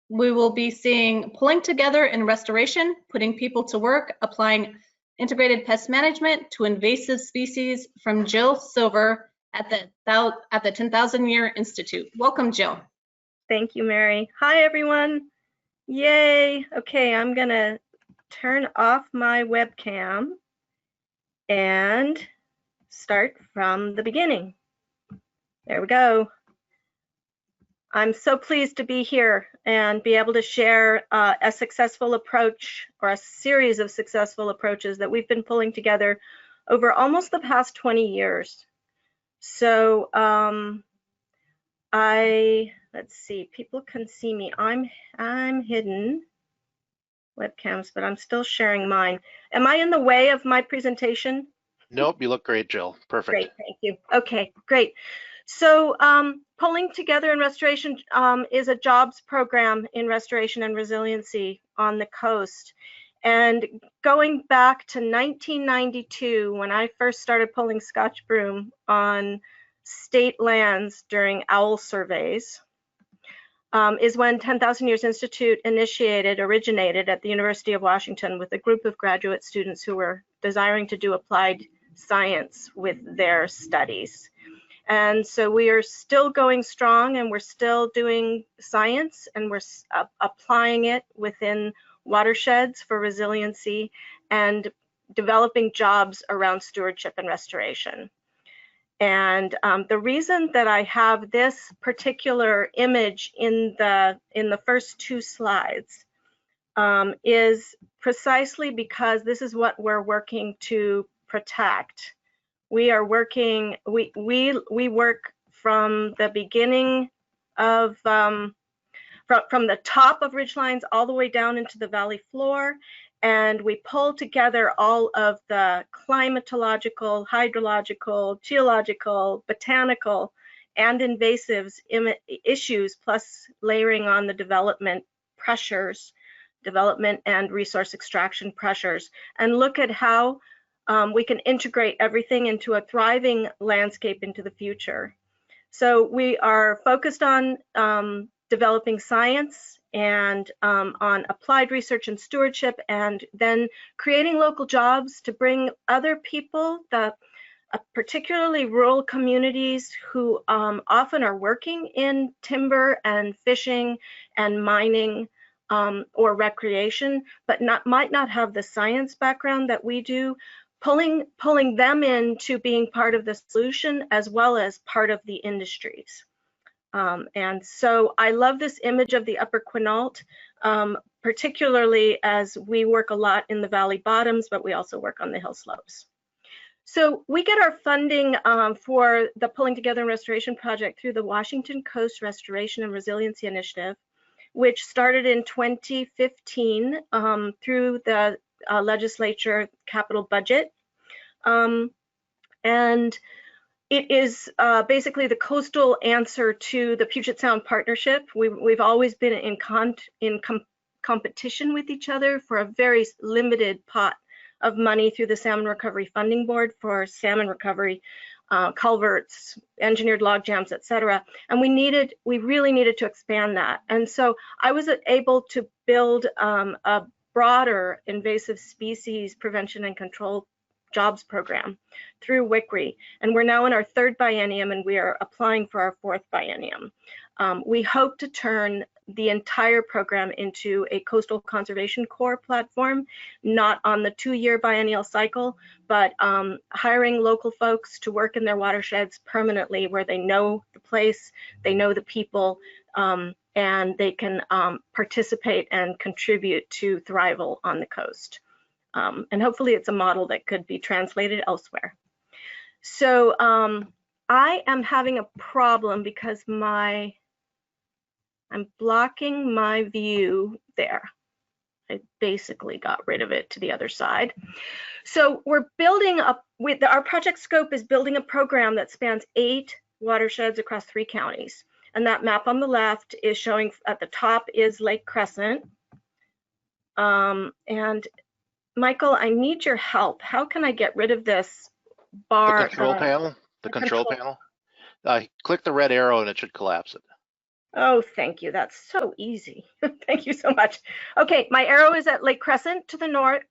we will be seeing pulling together and restoration, putting people to work, applying integrated pest management to invasive species from Jill Silver at the 10,000 Year Institute. Welcome, Jill. Thank you, Mary. Hi, everyone. Yay. Okay, I'm gonna turn off my webcam and start from the beginning. There we go. I'm so pleased to be here and be able to share a successful approach, or a series of successful approaches that we've been pulling together over almost the past 20 years. So let's see, people can see me. I'm hidden webcams, but I'm still sharing mine. Am I in the way of my presentation? Nope, you look great, Jill. Perfect. Great, thank you. Okay, great. So pulling together and restoration is a jobs program in restoration and resiliency on the coast. And going back to 1992, when I first started pulling Scotch broom on state lands during owl surveys, is when 10,000 Years Institute originated at the University of Washington with a group of graduate students who were desiring to do applied science with their studies. And so we are still going strong, and we're still doing science, and we're applying it within watersheds for resiliency and developing jobs around stewardship and restoration. And the reason that I have this particular image in the first two slides is precisely because this is what we're working to protect. We are working, we work from the beginning of, from the top of ridgelines all the way down into the valley floor, and we pull together all of the climatological, hydrological, geological, botanical, and invasives issues, plus layering on the development pressures, development and resource extraction pressures, and look at how we can integrate everything into a thriving landscape into the future. So we are focused on developing science and on applied research and stewardship, and then creating local jobs to bring other people, particularly rural communities who often are working in timber and fishing and mining or recreation, but might not have the science background that we do, pulling them into being part of the solution as well as part of the industries. And so I love this image of the Upper Quinault, particularly as we work a lot in the valley bottoms, but we also work on the hill slopes. So we get our funding for the Pulling Together and Restoration Project through the Washington Coast Restoration and Resiliency Initiative, which started in 2015 through the legislature capital budget. And it is basically the coastal answer to the Puget Sound Partnership. We've always been in competition with each other for a very limited pot of money through the Salmon Recovery Funding Board for salmon recovery, culverts, engineered log jams, etc. And we really needed to expand that. And so I was able to build a broader invasive species prevention and control jobs program through WCRRI, and we're now in our third biennium, and we are applying for our fourth biennium. We hope to turn the entire program into a coastal conservation corps platform, not on the 2-year biennial cycle, but hiring local folks to work in their watersheds permanently, where they know the place, they know the people, and they can participate and contribute to thrival on the coast. And hopefully it's a model that could be translated elsewhere. So I am having a problem because I'm blocking my view there. I basically got rid of it to the other side. So we're building up, our project scope is building a program that spans 8 watersheds across 3 counties. And that map on the left is showing, at the top is Lake Crescent. And Michael, I need your help. How can I get rid of this bar? The control panel? The control panel? Click the red arrow and it should collapse it. Oh, thank you. That's so easy. Thank you so much. Okay, my arrow is at Lake Crescent to the north,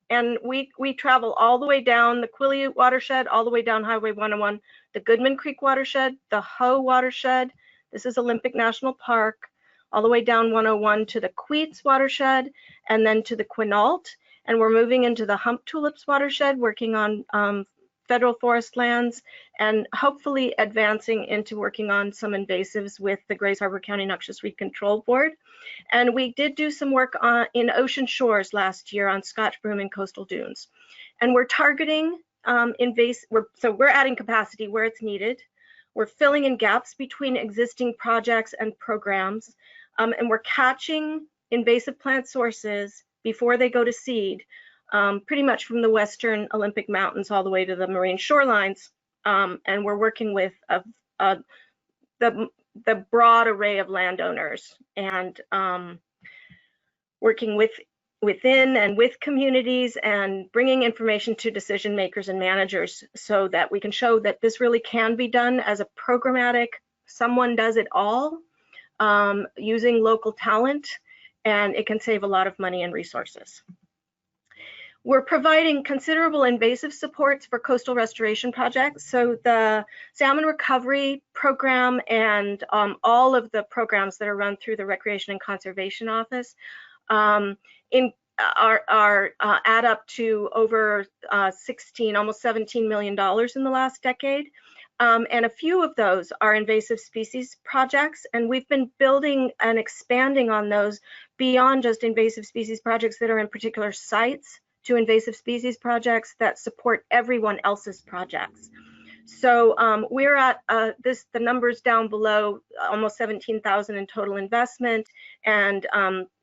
and we travel all the way down the Quileute Watershed, all the way down Highway 101, the Goodman Creek Watershed, the Hoh Watershed. This is Olympic National Park, all the way down 101 to the Queets Watershed, and then to the Quinault. And we're moving into the Hump Tulips Watershed, working on federal forest lands, and hopefully advancing into working on some invasives with the Grays Harbor County Noxious Weed Control Board. And we did do some work in ocean shores last year on Scotch, Broom, and coastal dunes. And we're targeting so we're adding capacity where it's needed. We're filling in gaps between existing projects and programs, and we're catching invasive plant sources before they go to seed, pretty much from the western Olympic Mountains all the way to the marine shorelines. And we're working with the broad array of landowners, and working within and with communities, and bringing information to decision makers and managers so that we can show that this really can be done as a programmatic, someone does it all, using local talent, and it can save a lot of money and resources. We're providing considerable invasive supports for coastal restoration projects. So the salmon recovery program and all of the programs that are run through the Recreation and Conservation Office add up to over almost $17 million in the last decade. And a few of those are invasive species projects, and we've been building and expanding on those beyond just invasive species projects that are in particular sites to invasive species projects that support everyone else's projects. So we're at the numbers down below, almost 17,000 in total investment, and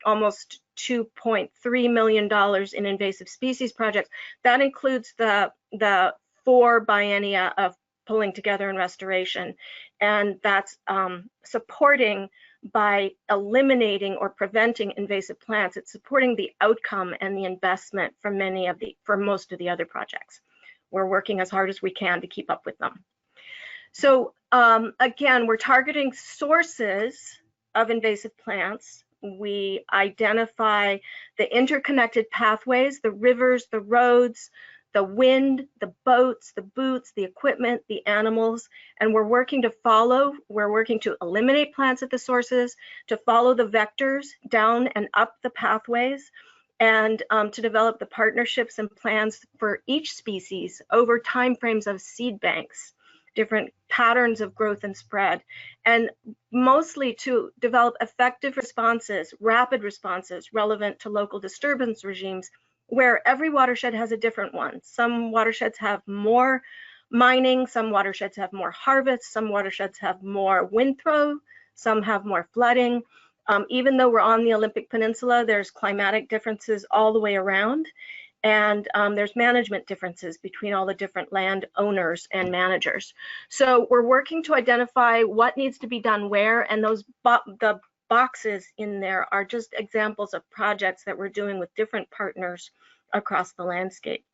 almost $2.3 million in invasive species projects. That includes the 4 biennia of pulling together and restoration, and that's supporting by eliminating or preventing invasive plants. It's supporting the outcome and the investment for most of the other projects. We're working as hard as we can to keep up with them. So again, we're targeting sources of invasive plants. We identify the interconnected pathways, the rivers, the roads, the wind, the boats, the boots, the equipment, the animals, and we're working to eliminate plants at the sources, to follow the vectors down and up the pathways, and to develop the partnerships and plans for each species over timeframes of seed banks, different patterns of growth and spread, and mostly to develop effective responses, rapid responses relevant to local disturbance regimes, where every watershed has a different one. Some watersheds have more mining, some watersheds have more harvest, some watersheds have more wind throw, some have more flooding. Even though we're on the Olympic Peninsula, there's climatic differences all the way around, and there's management differences between all the different land owners and managers. So we're working to identify what needs to be done where, and the boxes in there are just examples of projects that we're doing with different partners across the landscape.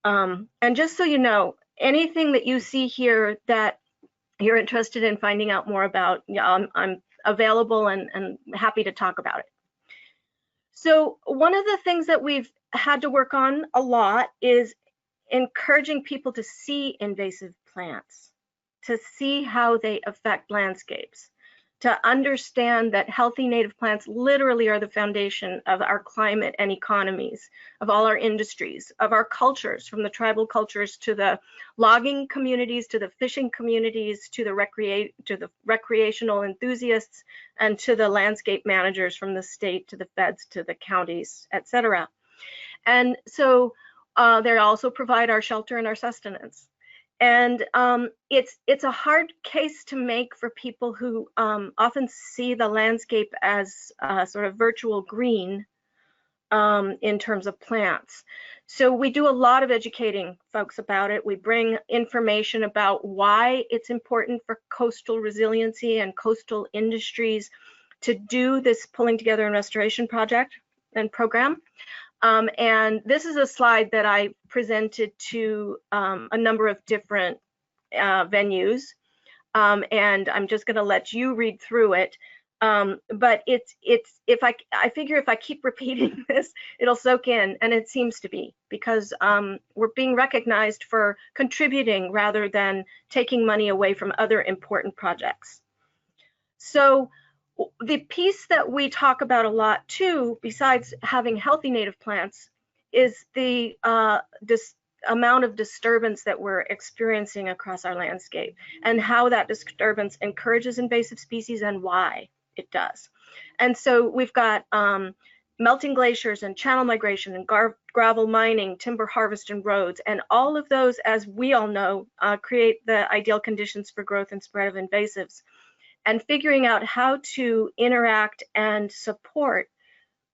And just so you know, anything that you see here that you're interested in finding out more about, I'm available and happy to talk about it. So one of the things that we've had to work on a lot is encouraging people to see invasive plants, to see how they affect landscapes, to understand that healthy native plants literally are the foundation of our climate and economies, of all our industries, of our cultures, from the tribal cultures to the logging communities, to the fishing communities, to the recreational enthusiasts, and to the landscape managers, from the state to the feds to the counties, etc. And so they also provide our shelter and our sustenance. And it's a hard case to make for people who often see the landscape as sort of virtual green in terms of plants. So we do a lot of educating folks about it. We bring information about why it's important for coastal resiliency and coastal industries to do this pulling together and restoration project and program. And this is a slide that I presented to a number of different venues, and I'm just going to let you read through it. But I figure if I keep repeating this, it'll soak in, and it seems to be, because we're being recognized for contributing rather than taking money away from other important projects. So the piece that we talk about a lot too, besides having healthy native plants, is the amount of disturbance that we're experiencing across our landscape, and how that disturbance encourages invasive species and why it does. And so we've got melting glaciers and channel migration and gravel mining, timber harvest and roads, and all of those, as we all know, create the ideal conditions for growth and spread of invasives. And figuring out how to interact and support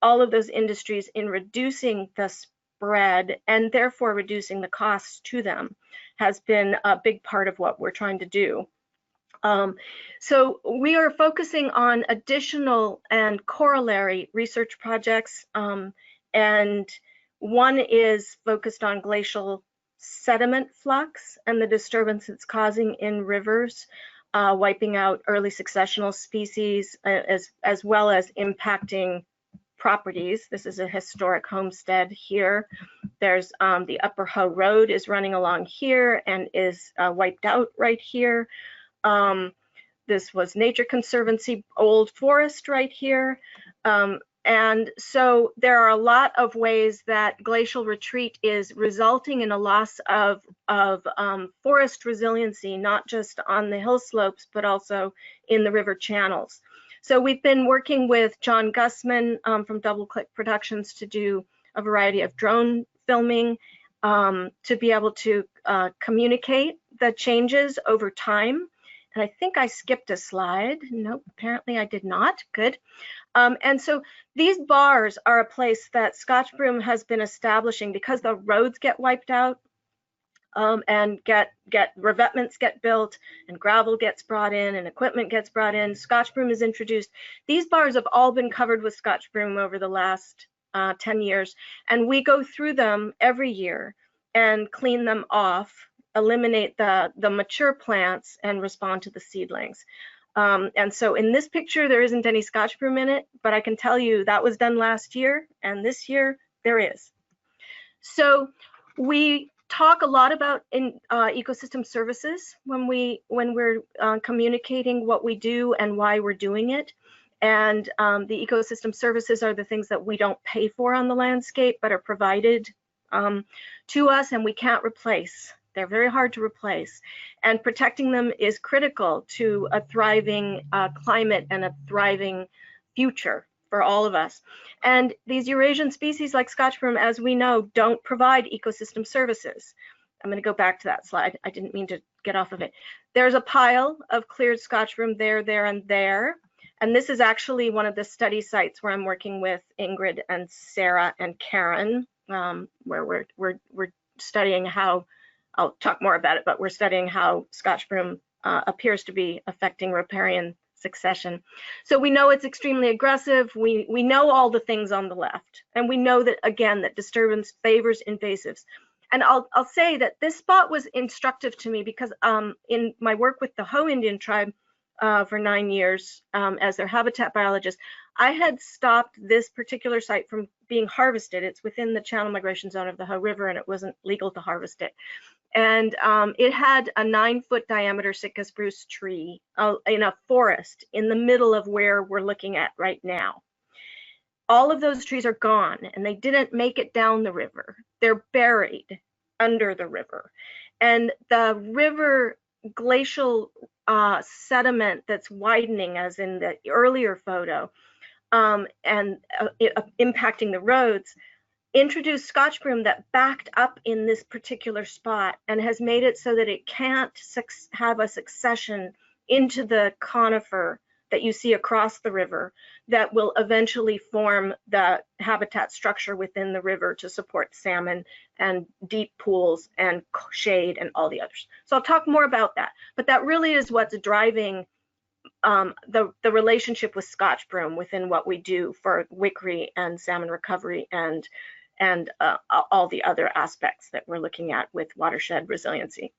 all of those industries in reducing the spread and therefore reducing the costs to them has been a big part of what we're trying to do. So we are focusing on additional and corollary research projects, and one is focused on glacial sediment flux and the disturbance it's causing in rivers, wiping out early successional species, as well as impacting properties. This is a historic homestead here. There's the Upper Hoh Road is running along here and is wiped out right here. This was Nature Conservancy old forest right here. And so there are a lot of ways that glacial retreat is resulting in a loss of forest resiliency, not just on the hill slopes, but also in the river channels. So we've been working with John Gussman from Double Click Productions to do a variety of drone filming to be able to communicate the changes over time. And I think I skipped a slide. Nope, apparently I did not. Good. And so these bars are a place that Scotch Broom has been establishing because the roads get wiped out and revetments get built and gravel gets brought in and equipment gets brought in. Scotch Broom is introduced. These bars have all been covered with Scotch Broom over the last 10 years. And we go through them every year and clean them off, eliminate the mature plants and respond to the seedlings. And so in this picture, there isn't any Scotch Broom in it, but I can tell you that was done last year, and this year there is. So we talk a lot about ecosystem services when we're communicating what we do and why we're doing it. And the ecosystem services are the things that we don't pay for on the landscape, but are provided to us and we can't replace. They're very hard to replace, and protecting them is critical to a thriving climate and a thriving future for all of us. And these Eurasian species like Scotch Broom, as we know, don't provide ecosystem services. I'm going to go back to that slide. I didn't mean to get off of it. There's a pile of cleared Scotch Broom there, there, and there. And this is actually one of the study sites where I'm working with Ingrid and Sarah and Karen, where we're studying how, I'll talk more about it, but we're studying how Scotch Broom appears to be affecting riparian succession. So we know it's extremely aggressive. We know all the things on the left, and we know that, again, that disturbance favors invasives. And I'll say that this spot was instructive to me because in my work with the Hoh Indian tribe for 9 years as their habitat biologist, I had stopped this particular site from being harvested. It's within the channel migration zone of the Hoh River, and it wasn't legal to harvest it. And it had a 9-foot diameter Sitka spruce tree in a forest in the middle of where we're looking at right now. All of those trees are gone, and they didn't make it down the river. They're buried under the river. And the river glacial sediment that's widening, as in the earlier photo, and impacting the roads, introduced Scotch Broom that backed up in this particular spot and has made it so that it can't have a succession into the conifer that you see across the river that will eventually form the habitat structure within the river to support salmon and deep pools and shade and all the others. So I'll talk more about that, but that really is what's driving the relationship with Scotch Broom within what we do for WCRRI and salmon recovery and all the other aspects that we're looking at with watershed resiliency.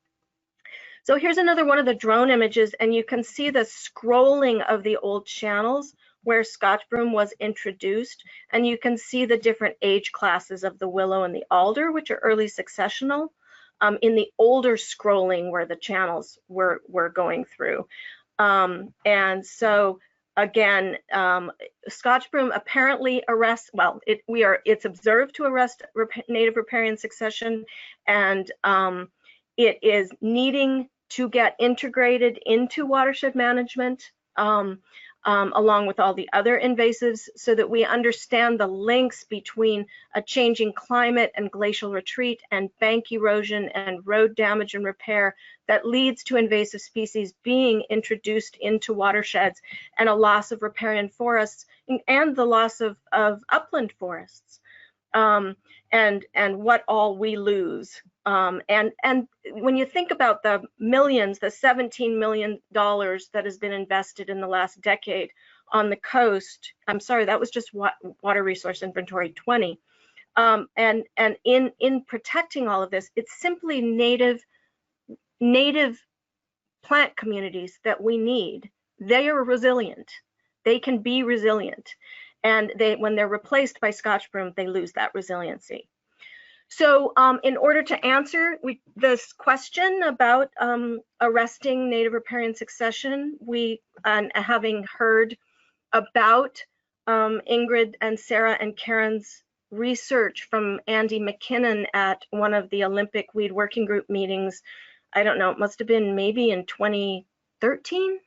So here's another one of the drone images, and you can see the scrolling of the old channels where Scotch broom was introduced, and you can see the different age classes of the willow and the alder, which are early successional, in the older scrolling where the channels were going through. And so again, Scotch broom apparently arrests, well, it's observed to arrest native riparian succession, and it is needing to get integrated into watershed management, along with all the other invasives, so that we understand the links between a changing climate and glacial retreat and bank erosion and road damage and repair that leads to invasive species being introduced into watersheds, and a loss of riparian forests and the loss of upland forests, and what all we lose. And when you think about the millions, the $17 million that has been invested in the last decade on the coast, I'm sorry, that was just Water Resource Inventory 20. And in protecting all of this, it's simply native plant communities that we need. They are resilient. They can be resilient. And when they're replaced by Scotch broom, they lose that resiliency. So in order to answer this question about arresting native riparian succession, having heard about Ingrid and Sarah and Karen's research from Andy McKinnon at one of the Olympic Weed Working Group meetings, I don't know, it must have been maybe in 2013.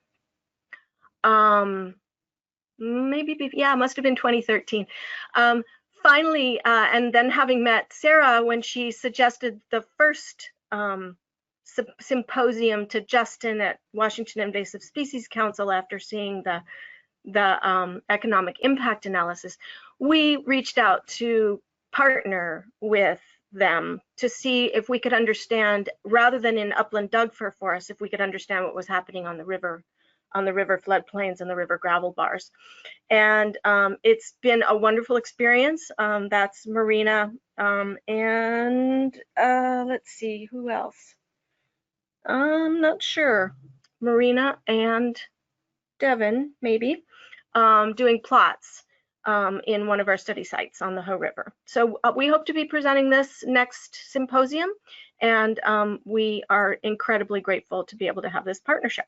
Yeah, it must have been 2013. Finally, and then having met Sarah when she suggested the first symposium to Justin at Washington Invasive Species Council after seeing the economic impact analysis, we reached out to partner with them to see if we could understand, rather than in upland Doug fir forests, if we could understand what was happening on the river floodplains and the river gravel bars. And it's been a wonderful experience. That's Marina and let's see, who else? I'm not sure. Marina and Devin, maybe, doing plots in one of our study sites on the Hoh River. So we hope to be presenting this next symposium, and we are incredibly grateful to be able to have this partnership.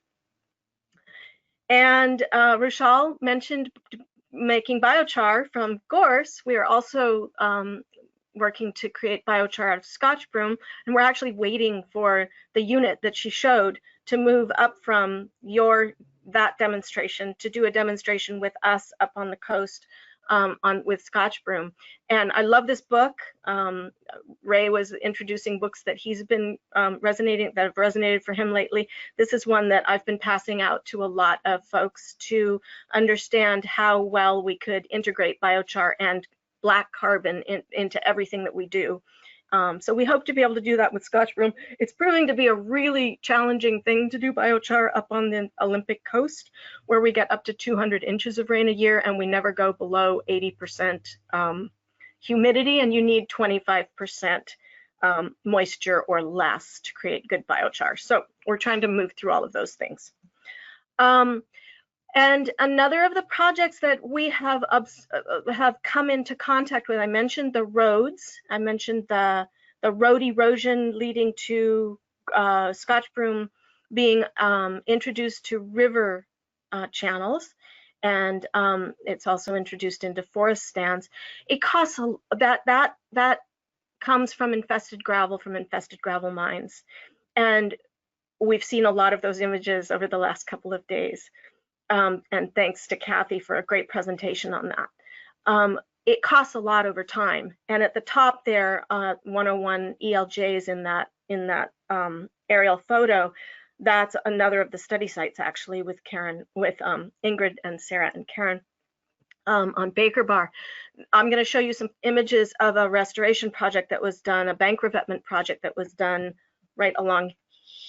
And Rushal mentioned making biochar from gorse. We are also working to create biochar out of Scotch broom, and we're actually waiting for the unit that she showed to move up from that demonstration to do a demonstration with us up on the coast with Scotch broom. And I love this book. Ray was introducing books that he's been that have resonated for him lately. This is one that I've been passing out to a lot of folks to understand how well we could integrate biochar and black carbon into everything that we do. So we hope to be able to do that with Scotch broom. It's proving to be a really challenging thing to do biochar up on the Olympic coast, where we get up to 200 inches of rain a year and we never go below 80% humidity, and you need 25% moisture or less to create good biochar. So we're trying to move through all of those things. And another of the projects that we have come into contact with, I mentioned the roads. I mentioned the road erosion leading to Scotch broom being introduced to river channels, and it's also introduced into forest stands. It costs that comes from infested gravel mines, and we've seen a lot of those images over the last couple of days. And thanks to Kathy for a great presentation on that. It costs a lot over time, and at the top there, 101 ELJs in that aerial photo. That's another of the study sites, actually, with Ingrid and Sarah and Karen on Baker Bar. I'm going to show you some images of a restoration project that was done, a bank revetment project that was done right along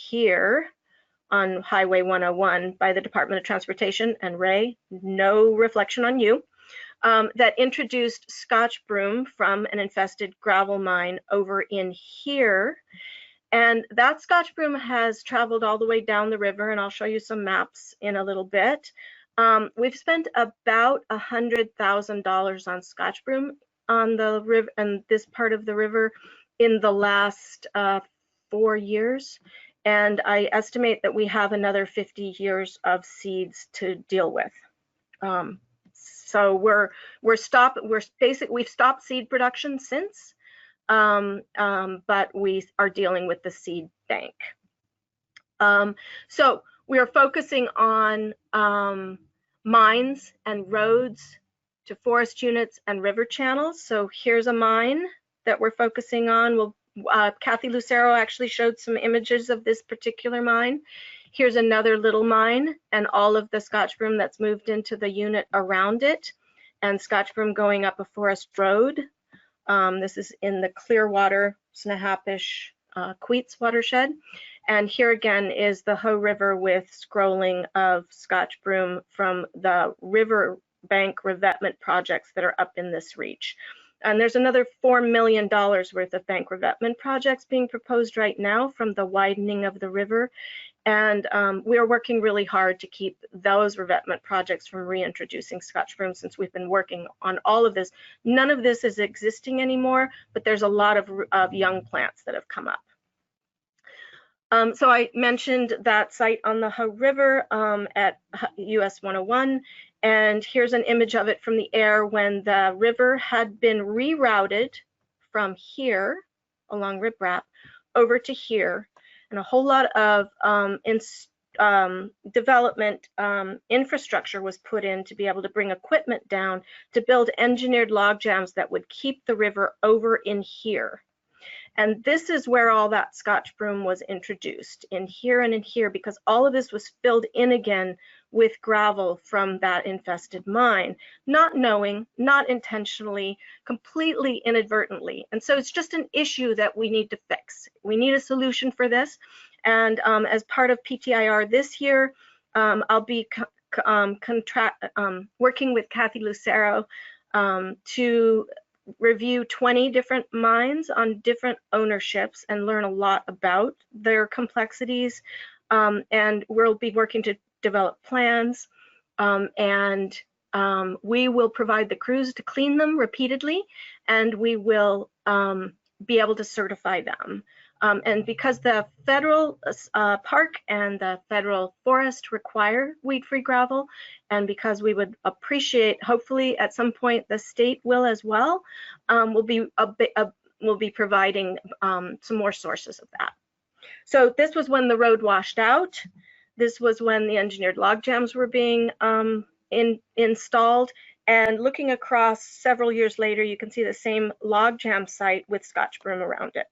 here on Highway 101 by the Department of Transportation, and Ray, no reflection on you, that introduced Scotch broom from an infested gravel mine over in here. And that Scotch broom has traveled all the way down the river, and I'll show you some maps in a little bit. We've spent about $100,000 on Scotch broom on the river and this part of the river in the last 4 years. And I estimate that we have another 50 years of seeds to deal with. So we've stopped seed production since, but we are dealing with the seed bank. So we are focusing on mines and roads to forest units and river channels. So here's a mine that we're focusing on. Kathy Lucero actually showed some images of this particular mine. Here's another little mine and all of the Scotch broom that's moved into the unit around it, and Scotch broom going up a forest road. This is in the Clearwater, Snohomish, Queets watershed. And here again is the Hoh River with scrolling of Scotch broom from the river bank revetment projects that are up in this reach. And there's another $4 million worth of bank revetment projects being proposed right now from the widening of the river. And we are working really hard to keep those revetment projects from reintroducing Scotch broom since we've been working on all of this. None of this is existing anymore, but there's a lot of young plants that have come up. So I mentioned that site on the Hoh River at US 101, and here's an image of it from the air when the river had been rerouted from here along riprap over to here, and a whole lot of development infrastructure was put in to be able to bring equipment down to build engineered log jams that would keep the river over in here. And this is where all that Scotch broom was introduced, in here and in here, because all of this was filled in again with gravel from that infested mine, not knowing, not intentionally, completely inadvertently. And so it's just an issue that we need to fix. We need a solution for this. And as part of PTIR this year, I'll be working with Kathy Lucero to review 20 different mines on different ownerships and learn a lot about their complexities. And we'll be working to develop plans, and we will provide the crews to clean them repeatedly, and we will be able to certify them. And because the federal park and the federal forest require weed-free gravel, and because we would appreciate, hopefully at some point the state will as well, we'll be providing some more sources of that. So this was when the road washed out. This was when the engineered log jams were being installed. And looking across several years later, you can see the same log jam site with Scotch broom around it.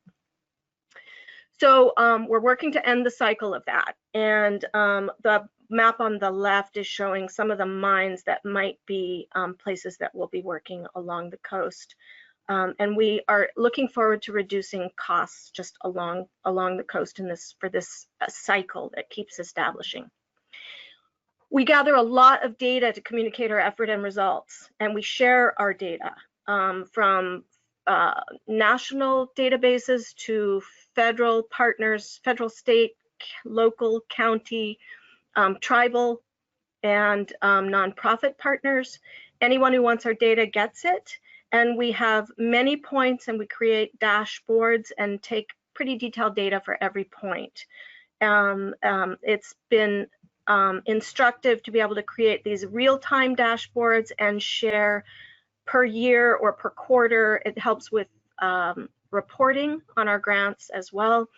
So we're working to end the cycle of that. And the map on the left is showing some of the mines that might be places that will be working along the coast. And we are looking forward to reducing costs just along the coast in for this cycle that keeps establishing. We gather a lot of data to communicate our effort and results, and we share our data from national databases to federal partners, federal, state, local, county, tribal, and nonprofit partners. Anyone who wants our data gets it. And we have many points, and we create dashboards and take pretty detailed data for every point. It's been instructive to be able to create these real-time dashboards and share per year or per quarter. It helps with reporting on our grants as well.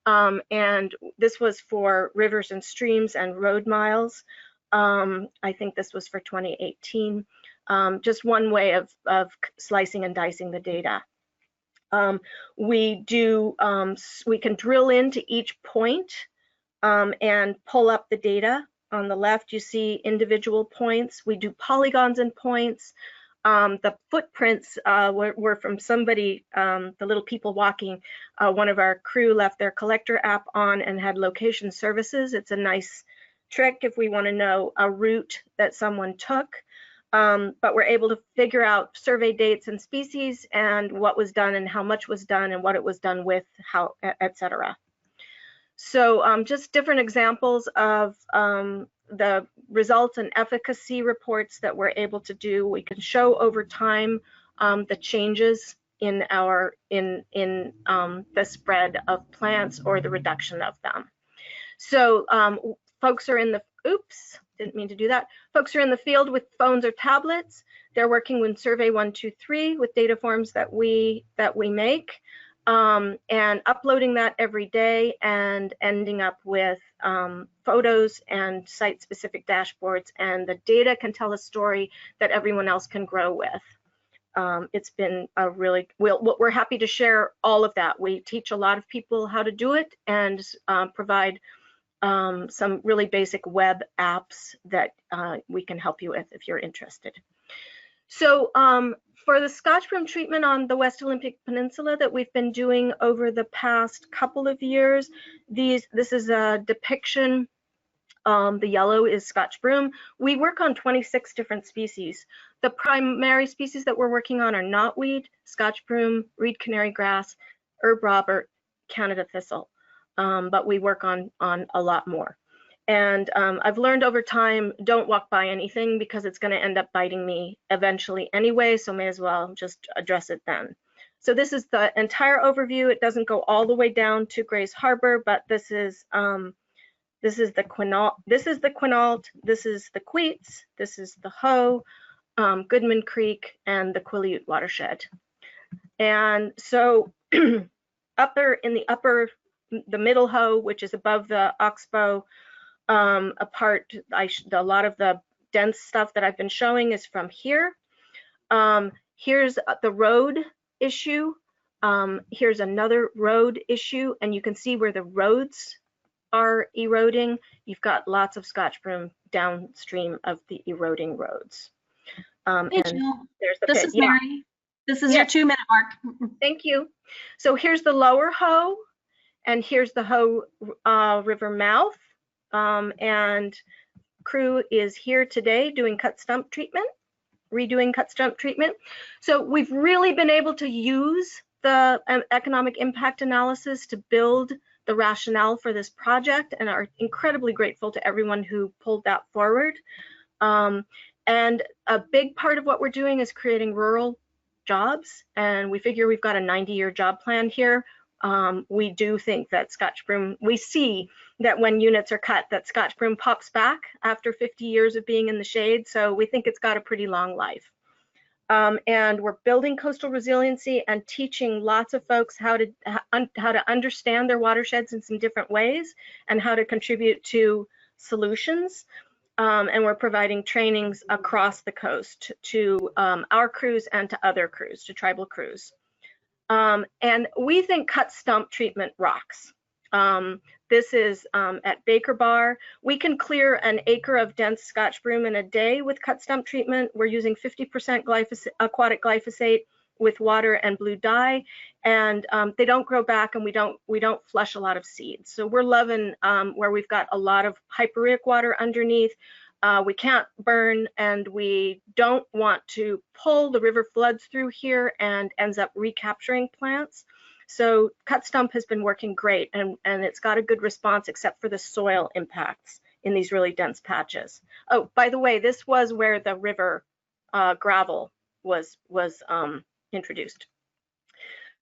And this was for rivers and streams and road miles. I think this was for 2018. Just one way of slicing and dicing the data. We can drill into each point and pull up the data. On the left, you see individual points. We do polygons and points. The footprints were from somebody, the little people walking. One of our crew left their collector app on and had location services. It's a nice trick if we want to know a route that someone took. But we're able to figure out survey dates and species and what was done and how much was done and what it was done with, how, etc. So just different examples of the results and efficacy reports that we're able to do. We can show over time the changes in our the spread of plants or the reduction of them. So folks are in the, oops, didn't mean to do that. Folks are in the field with phones or tablets. They're working with Survey 123 with data forms that we make, and uploading that every day and ending up with photos and site-specific dashboards, and the data can tell a story that everyone else can grow with. It's been a really, we're happy to share all of that. We teach a lot of people how to do it and provide some really basic web apps that we can help you with if you're interested. So for the Scotch Broom treatment on the West Olympic Peninsula that we've been doing over the past couple of years, this is a depiction. The yellow is Scotch Broom. We work on 26 different species. The primary species that we're working on are knotweed, Scotch Broom, reed canary grass, herb robert, Canada thistle. But we work on a lot more. And I've learned over time, don't walk by anything because it's going to end up biting me eventually anyway, so may as well just address it then. So this is the entire overview. It doesn't go all the way down to Grays Harbor, but this is the Quinault, this is the Quinault, this is the Queets, this is the Hoe, Goodman Creek, and the Quileute watershed. And so upper in the upper, the middle Hoe, which is above the Oxbow, a lot of the dense stuff that I've been showing is from here. Here's the road issue. Here's another road issue, and you can see where the roads are eroding. You've got lots of Scotch Broom downstream of the eroding roads. Hey, Jill. There's the This pit. is Mary. This is your 2-minute mark. Thank you. So here's the lower Hoe, and here's the Hoe River mouth. And crew is here today doing cut-stump treatment, redoing cut-stump treatment. So we've really been able to use the economic impact analysis to build the rationale for this project, and are incredibly grateful to everyone who pulled that forward. And a big part of what we're doing is creating rural jobs, and we figure we've got a 90-year job plan here. We do think that Scotch Broom, we see that when units are cut, that Scotch Broom pops back after 50 years of being in the shade, so we think it's got a pretty long life. And we're building coastal resiliency and teaching lots of folks how to understand their watersheds in some different ways and how to contribute to solutions. And we're providing trainings across the coast to our crews and to other crews, to tribal crews. And we think cut-stump treatment rocks. This is at Baker Bar. We can clear an acre of dense Scotch Broom in a day with cut-stump treatment. We're using 50% aquatic glyphosate with water and blue dye, and they don't grow back, and we don't flush a lot of seeds. So we're loving where we've got a lot of hyporheic water underneath. We can't burn, and we don't want to pull. The river floods through here and ends up recapturing plants. So cut-stump has been working great, and it's got a good response except for the soil impacts in these really dense patches. Oh, by the way, this was where the river gravel was introduced.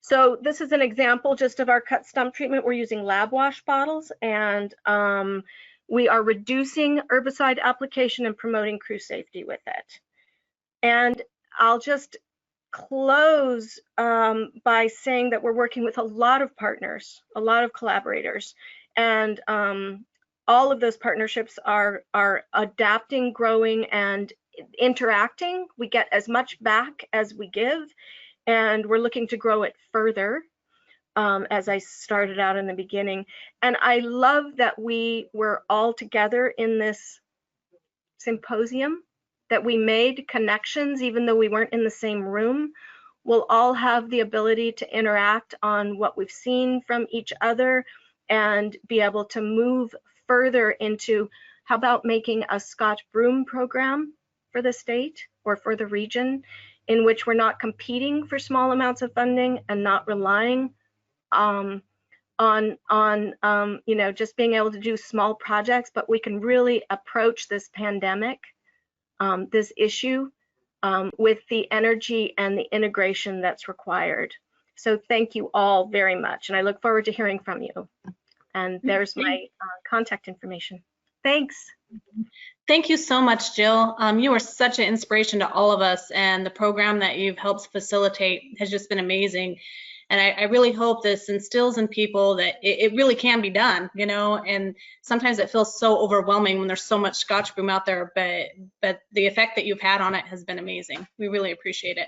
So this is an example just of our cut-stump treatment. We're using lab wash bottles, and we are reducing herbicide application and promoting crew safety with it. And I'll just close by saying that we're working with a lot of partners, a lot of collaborators, and all of those partnerships are adapting, growing, and interacting. We get as much back as we give, and we're looking to grow it further, as I started out in the beginning. And I love that we were all together in this symposium, that we made connections even though we weren't in the same room. We'll all have the ability to interact on what we've seen from each other and be able to move further into how about making a Scotch Broom program for the state or for the region, in which we're not competing for small amounts of funding and not relying on on you know, just being able to do small projects, but we can really approach this pandemic, this issue, with the energy and the integration that's required. So thank you all very much, and I look forward to hearing from you. And there's my contact information. Thanks. Thank you so much, Jill. You are such an inspiration to all of us, and the program that you've helped facilitate has just been amazing. And I really hope this instills in people that it really can be done, you know, and sometimes it feels so overwhelming when there's so much Scotch broom out there, but the effect that you've had on it has been amazing. We really appreciate it.